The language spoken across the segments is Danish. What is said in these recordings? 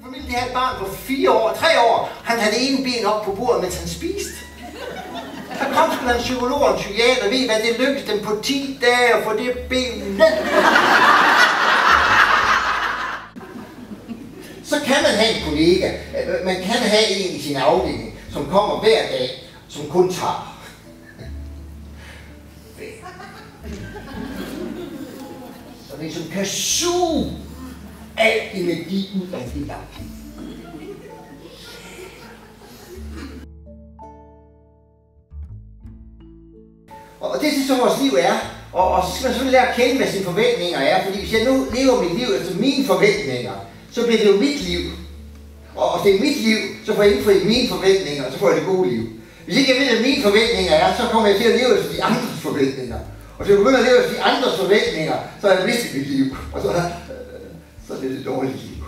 Familien havde et barn på 3 år. Han havde det ene ben op på bordet, mens han spiste. Der kom sgu da en psykolog og en psykiater, ved hvad, det lykkedes dem på 10 dage at få det ben ned. Så kan man have en kollega, man kan have en i sin afdeling, som kommer hver dag, som kun tager. Så det som kan suge al energi ud af dit liv. Og det er så vores liv er. Og så skal man selvfølgelig lære at kende, hvad sine forventninger er. Fordi hvis jeg nu lever mit liv efter mine forventninger, så bliver det jo mit liv. Og hvis det er mit liv, så får jeg indfriet mine forventninger, og så får jeg det gode liv. Hvis ikke jeg ved, hvad mine forventninger er, så kommer jeg til at leve efter de andres forventninger. Og hvis jeg begynder at leve efter de andres forventninger, så har jeg mistet mit liv. Og så er det dårlige liv.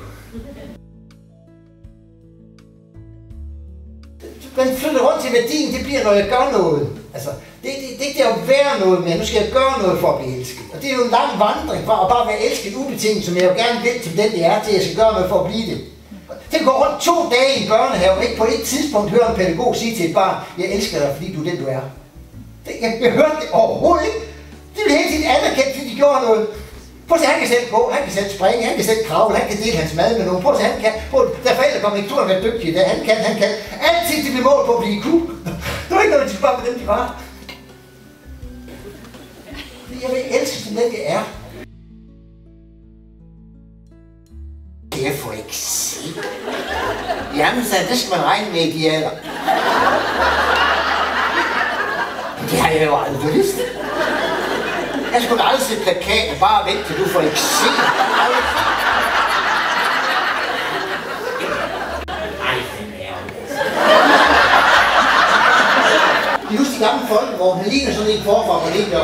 Man flytter rundt til værdien, det bliver, når jeg gør noget. Altså, det er ikke det at være noget, men nu skal jeg gøre noget for at blive elsket. Og det er jo en lang vandring fra at bare være elsket ubetinget, som jeg jo gerne vil til den det er, til jeg skal gøre noget for at blive det. Det går rundt 2 dage i en børnehave, og ikke på et tidspunkt hører en pædagog sige til et barn, jeg elsker dig, fordi du er den, du er. Jeg hørte det overhovedet ikke. Det blev hele tiden anerkendt, fordi de gjorde noget. Prøv at se, han kan selv gå, han kan selv springe, han kan selv kravle, han kan dele hans mad med nogen. Prøv at se, han kan. Der forældre kommer ikke til at være dygtige, der han kan. Altid til det mål på at blive cool. Det var ikke noget, de skulle bare med dem, de var. Jeg vil elske, som den det er. Det er for ikke se. Jamen, så det skal man regne med i de alder. Det har jeg jo aldrig vidst. Jeg skulle aldrig se plakater, bare vent til du får ikke se. Ej, den er de husker de gamle folk, hvor han ligner sådan en forfra, hvor det ikke er